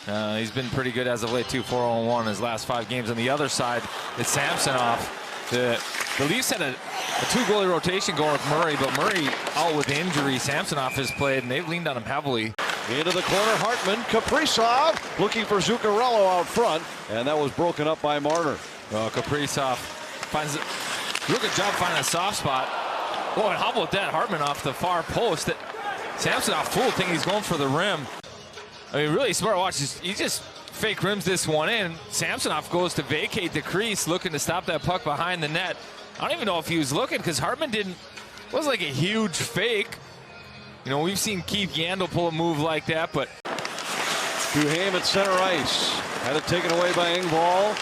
He's been pretty good as of late, too. 4-0-1 in his last 5 games. On the other side, it's Samsonov. The Leafs had a 2-goalie rotation going with Murray, but Murray out with injury. Samsonov has played, and they've leaned on him heavily. Into the corner, Hartman. Kaprizov looking for Zuccarello out front, and that was broken up by Marner. Kaprizov finds a real good job finding a soft spot. Oh, and how about that? Hartman off the far post. Samsonov fooled, thinking he's going for the rim. I mean, really smart watch. He just fake rims this one in. Samsonov goes to vacate the crease, looking to stop that puck behind the net. I don't even know if he was looking, because Hartman wasn't like a huge fake. You know, we've seen Keith Yandel pull a move like that, but Duhaime at center ice. Had it taken away by Engvall.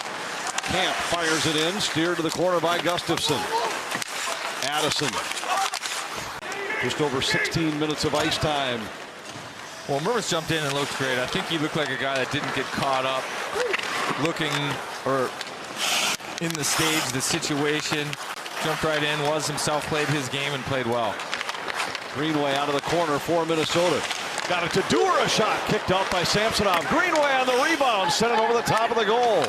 Camp fires it in, steered to the corner by Gustafsson. Addison. Just over 16 minutes of ice time. Well, Mervis jumped in and looked great. I think he looked like a guy that didn't get caught up looking or in the stage, the situation. Jumped right in, was himself, played his game, and played well. Greenway out of the corner for Minnesota. Got it to Dura, shot kicked out by Samsonov. Greenway on the rebound, sent it over the top of the goal.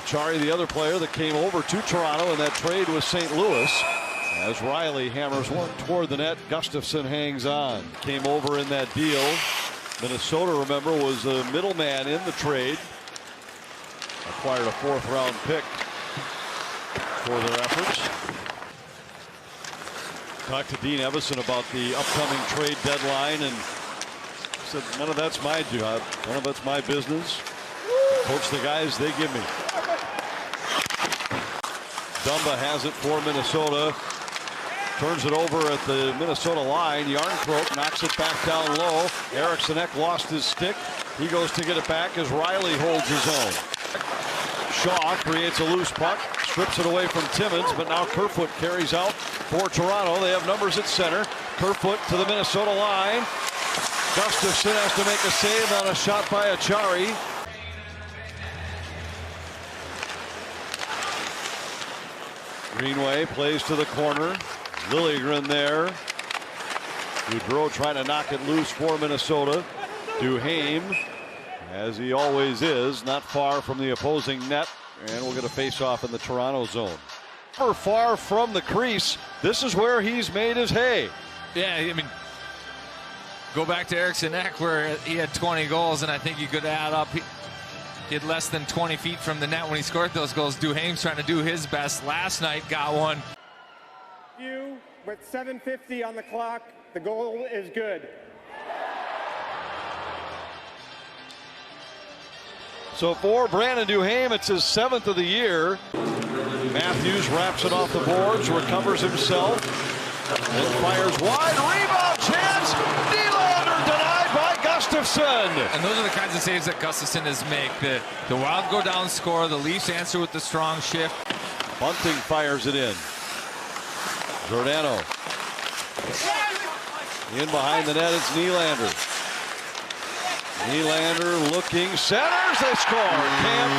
Achari, the other player that came over to Toronto in that trade with St. Louis. As Riley hammers one toward the net, Gustafsson hangs on. Came over in that deal. Minnesota, remember, was a middleman in the trade. Acquired a 4th-round pick for their efforts. Talked to Dean Evison about the upcoming trade deadline, and said, none of that's my job. None of that's my business. Coach the guys they give me. Dumba has it for Minnesota. Turns it over at the Minnesota line. Yarncroke knocks it back down low. Eriksson Ek lost his stick. He goes to get it back as Riley holds his own. Shaw creates a loose puck, strips it away from Timmins, but now Kerfoot carries out for Toronto. They have numbers at center. Kerfoot to the Minnesota line. Gustafsson has to make a save on a shot by Achari. Greenway plays to the corner. Liljegren there. Gaudreau trying to knock it loose for Minnesota. Duhaime, as he always is, not far from the opposing net, and we'll get a face-off in the Toronto zone. Never far from the crease. This is where he's made his hay. Yeah, I mean, go back to Eriksson Ek where he had 20 goals, and I think you could add up. He had less than 20 feet from the net when he scored those goals. Duhaime's trying to do his best. Last night, got one. With 7:50 on the clock, the goal is good. So for Brandon Duhaime, it's his 7th of the year. Matthews wraps it off the boards, recovers himself, and fires wide. Rebound chance. Nylander denied by Gustafsson. And those are the kinds of saves that Gustafsson is make. The Wild go down, score. The Leafs answer with the strong shift. Bunting fires it in. Giordano. In behind the net, it's Nylander. Nylander looking, centers, they score. Camp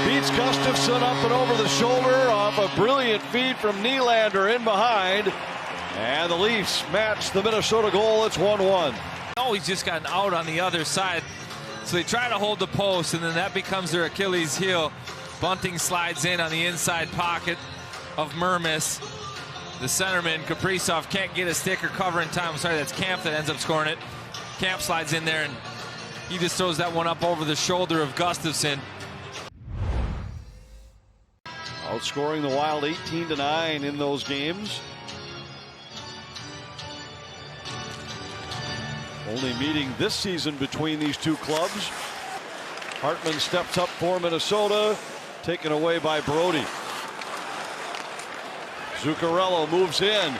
beats Gustafsson up and over the shoulder off a brilliant feed from Nylander in behind. And the Leafs match the Minnesota goal. It's 1-1. Oh, he's just gotten out on the other side. So they try to hold the post, and then that becomes their Achilles heel. Bunting slides in on the inside pocket of Mermis. The centerman, Kaprizov, can't get a stick or cover in time. I'm sorry, that's Camp that ends up scoring it. Camp slides in there, and he just throws that one up over the shoulder of Gustafsson. Outscoring the Wild 18-9 in those games. Only meeting this season between these two clubs. Hartman steps up for Minnesota, taken away by Brody. Zuccarello moves in,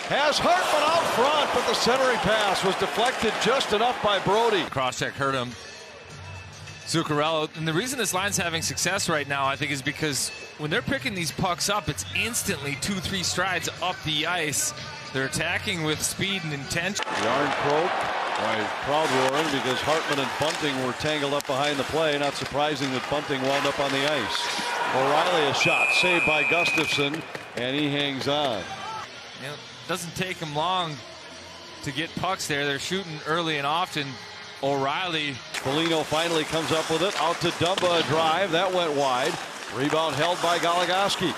has Hartman out front, but the centering pass was deflected just enough by Brody. Crosscheck hurt him. Zuccarello, and the reason this line's having success right now, I think, is because when they're picking these pucks up, it's instantly 2-3 strides up the ice. They're attacking with speed and intention. Yarncroke, crowd roaring because Hartman and Bunting were tangled up behind the play. Not surprising that Bunting wound up on the ice. O'Reilly a shot saved by Gustafsson, and he hangs on. You know, it doesn't take him long to get pucks there. They're shooting early and often. O'Reilly. Foligno finally comes up with it. Out to Dumba, a drive. That went wide. Rebound held by Goligoski.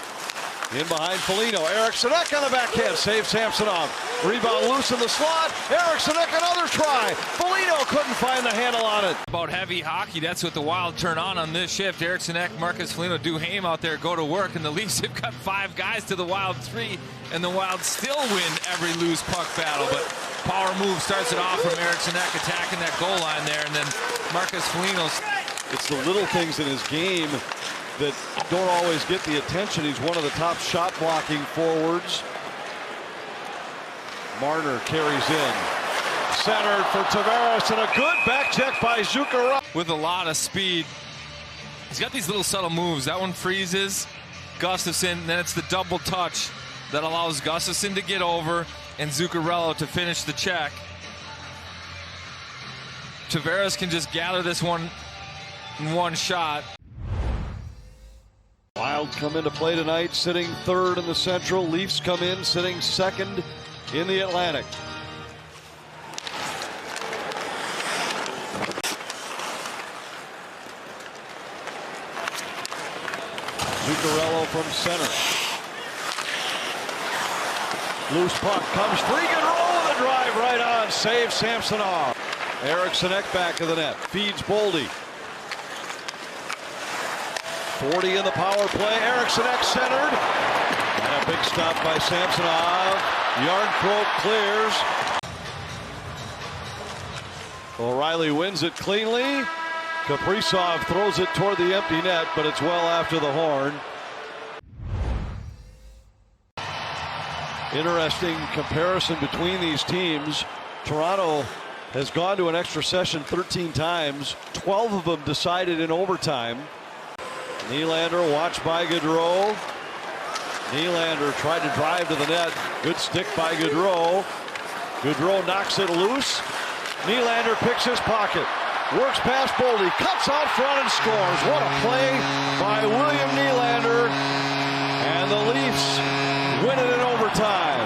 In behind Foligno. Eriksson Ek on the backhand. Save Samsonov. Rebound loose in the slot. Eriksson Ek another try. Foligno couldn't find the handle on it. About heavy hockey. That's what the Wild turn on this shift. Eriksson Ek, Marcus Foligno, Duhaime out there go to work. And the Leafs have got 5 guys to the Wild 3. And the Wild still win every loose puck battle. But power move starts it off from Eriksson Ek attacking that goal line there. And then Marcus Foligno. It's the little things in his game that don't always get the attention. He's one of the top shot blocking forwards. Marner carries in. Centered for Tavares, and a good back check by Zuccarello. With a lot of speed. He's got these little subtle moves. That one freezes Gustafsson, then it's the double touch that allows Gustafsson to get over and Zuccarello to finish the check. Tavares can just gather this one in one shot. Wild come into play tonight, sitting 3rd in the Central. Leafs come in, sitting 2nd in the Atlantic. Zuccarello from center. Loose puck comes free. Gaudreau with a drive right on. Save Samsonov. Eriksson Ek back of the net. Feeds Boldy. 40 in the power play. Eriksson Ek centered. And a big stop by Samsonov. Yarncroke clears. O'Reilly wins it cleanly. Kaprizov throws it toward the empty net, but it's well after the horn. Interesting comparison between these teams. Toronto has gone to an extra session 13 times. 12 of them decided in overtime. Nylander watched by Gaudreau. Nylander tried to drive to the net. Good stick by Gaudreau. Gaudreau knocks it loose. Nylander picks his pocket. Works past Boldy. Cuts out front and scores. What a play by William Nylander. And the Leafs win it in overtime.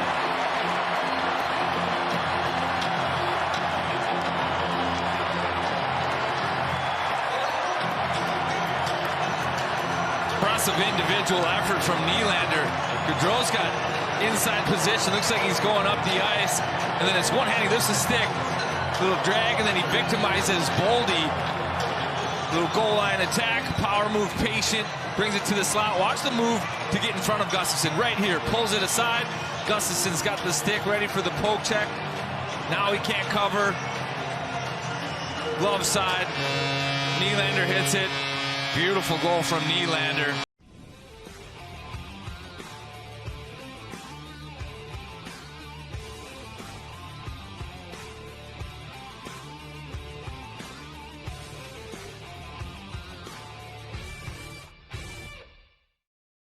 Impressive individual effort from Nylander. Gaudreau's got inside position. Looks like he's going up the ice. And then it's one-handed. There's a stick. Little drag, and then he victimizes Boldy. Little goal line attack. Power move, patient. Brings it to the slot. Watch the move to get in front of Gustafsson. Right here. Pulls it aside. Gustafsson's got the stick ready for the poke check. Now he can't cover. Glove side. Nylander hits it. Beautiful goal from Nylander.